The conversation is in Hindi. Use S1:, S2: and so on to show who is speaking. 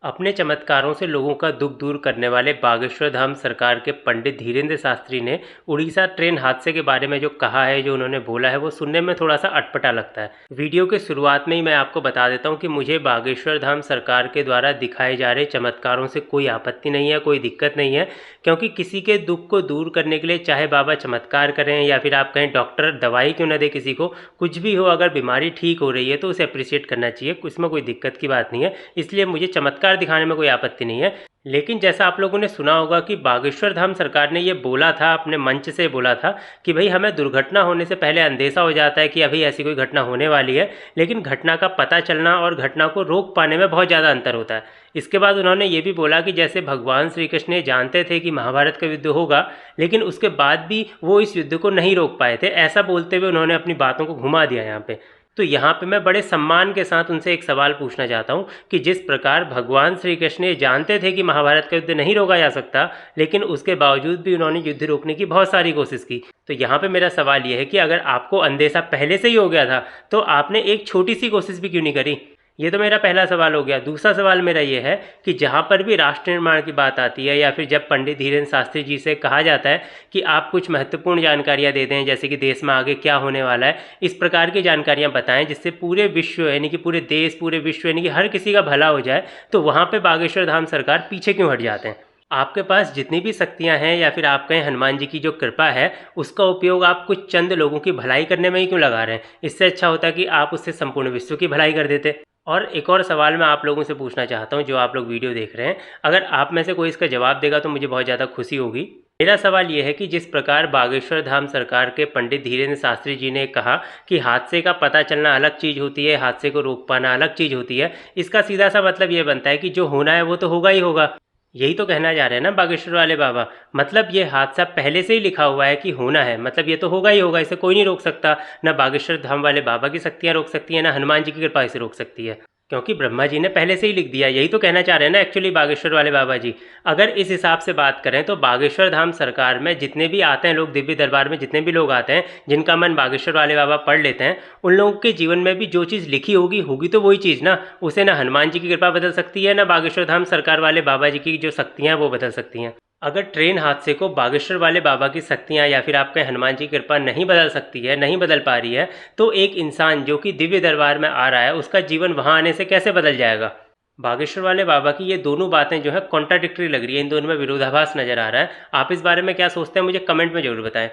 S1: अपने चमत्कारों से लोगों का दुख दूर करने वाले बागेश्वर धाम सरकार के पंडित धीरेंद्र शास्त्री ने उड़ीसा ट्रेन हादसे के बारे में जो कहा है, जो उन्होंने बोला है, वो सुनने में थोड़ा सा अटपटा लगता है। वीडियो के शुरुआत में ही मैं आपको बता देता हूँ कि मुझे बागेश्वर धाम सरकार के द्वारा दिखाए जा रहे चमत्कारों से कोई आपत्ति नहीं है, कोई दिक्कत नहीं है। क्योंकि किसी के दुख को दूर करने के लिए चाहे बाबा चमत्कार करें या फिर आप कहें डॉक्टर दवाई क्यों ना दे किसी को, कुछ भी हो, अगर बीमारी ठीक हो रही है तो उसे अप्रिशिएट करना चाहिए, इसमें कोई दिक्कत की बात नहीं है। इसलिए मुझे चमत्कार दिखाने में कोई आपत्ति नहीं है। लेकिन जैसा आप लोगों ने सुना होगा कि बागेश्वर धाम सरकार ने ये बोला था, अपने मंच से बोला था कि भाई हमें दुर्घटना होने से पहले अंदेशा हो जाता है कि अभी ऐसी कोई घटना होने वाली है, लेकिन घटना का पता चलना और घटना को रोक पाने में बहुत ज़्यादा अंतर होता है। इसके बाद उन्होंने ये भी बोला कि जैसे भगवान श्री कृष्ण जानते थे कि महाभारत का युद्ध होगा, लेकिन उसके बाद भी वो इस युद्ध को नहीं रोक पाए थे। ऐसा बोलते हुए उन्होंने अपनी बातों को घुमा दिया यहाँ पे। तो यहाँ पे मैं बड़े सम्मान के साथ उनसे एक सवाल पूछना चाहता हूँ कि जिस प्रकार भगवान श्री कृष्ण ये जानते थे कि महाभारत का युद्ध नहीं रोका जा सकता, लेकिन उसके बावजूद भी उन्होंने युद्ध रोकने की बहुत सारी कोशिश की। तो यहाँ पे मेरा सवाल ये है कि अगर आपको अंदेशा पहले से ही हो गया था तो आपने एक छोटी सी कोशिश भी क्यों नहीं करी? ये तो मेरा पहला सवाल हो गया। दूसरा सवाल मेरा ये है कि जहाँ पर भी राष्ट्र निर्माण की बात आती है या फिर जब पंडित धीरेंद्र शास्त्री जी से कहा जाता है कि आप कुछ महत्वपूर्ण जानकारियाँ दे दें, जैसे कि देश में आगे क्या होने वाला है, इस प्रकार की जानकारियाँ बताएं जिससे पूरे विश्व यानी कि पूरे देश, पूरे विश्व यानी कि हर किसी का भला हो जाए, तो वहाँ पर बागेश्वर धाम सरकार पीछे क्यों हट जाते हैं? आपके पास जितनी भी शक्तियां हैं या फिर आप कहें हनुमान जी की जो कृपा है, उसका उपयोग आप कुछ चंद लोगों की भलाई करने में ही क्यों लगा रहे हैं? इससे अच्छा होता कि आप उससे संपूर्ण विश्व की भलाई कर देते। और एक और सवाल मैं आप लोगों से पूछना चाहता हूँ, जो आप लोग वीडियो देख रहे हैं, अगर आप में से कोई इसका जवाब देगा तो मुझे बहुत ज़्यादा खुशी होगी। मेरा सवाल ये है कि जिस प्रकार बागेश्वर धाम सरकार के पंडित धीरेंद्र शास्त्री जी ने कहा कि हादसे का पता चलना अलग चीज़ होती है, हादसे को रोक पाना अलग चीज़ होती है, इसका सीधा सा मतलब ये बनता है कि जो होना है वो तो होगा ही होगा। यही तो कहना चाह रहे हैं ना बागेश्वर वाले बाबा। मतलब ये हादसा पहले से ही लिखा हुआ है कि होना है, मतलब ये तो होगा ही होगा, इसे कोई नहीं रोक सकता। ना बागेश्वर धाम वाले बाबा की शक्तियाँ रोक सकती है, ना हनुमान जी की कृपा इसे रोक सकती है, क्योंकि ब्रह्मा जी ने पहले से ही लिख दिया। यही तो कहना चाह रहे हैं ना एक्चुअली बागेश्वर वाले बाबा जी। अगर इस हिसाब से बात करें तो बागेश्वर धाम सरकार में जितने भी आते हैं लोग, दिव्य दरबार में जितने भी लोग आते हैं, जिनका मन बागेश्वर वाले बाबा पढ़ लेते हैं, उन लोगों के जीवन में भी जो चीज़ लिखी होगी होगी तो वही चीज़ ना। उसे ना हनुमान जी की कृपा बदल सकती है, ना बागेश्वर धाम सरकार वाले बाबा जी की जो शक्तियाँ हैं वो बदल सकती हैं। अगर ट्रेन हादसे को बागेश्वर वाले बाबा की शक्तियाँ या फिर आपके हनुमान जी की कृपा नहीं बदल सकती है, नहीं बदल पा रही है, तो एक इंसान जो कि दिव्य दरबार में आ रहा है, उसका जीवन वहाँ आने से कैसे बदल जाएगा? बागेश्वर वाले बाबा की ये दोनों बातें जो है कॉन्ट्राडिक्टरी लग रही है, इन दोनों में विरोधाभास नजर आ रहा है। आप इस बारे में क्या सोचते हैं, मुझे कमेंट में जरूर बताएं।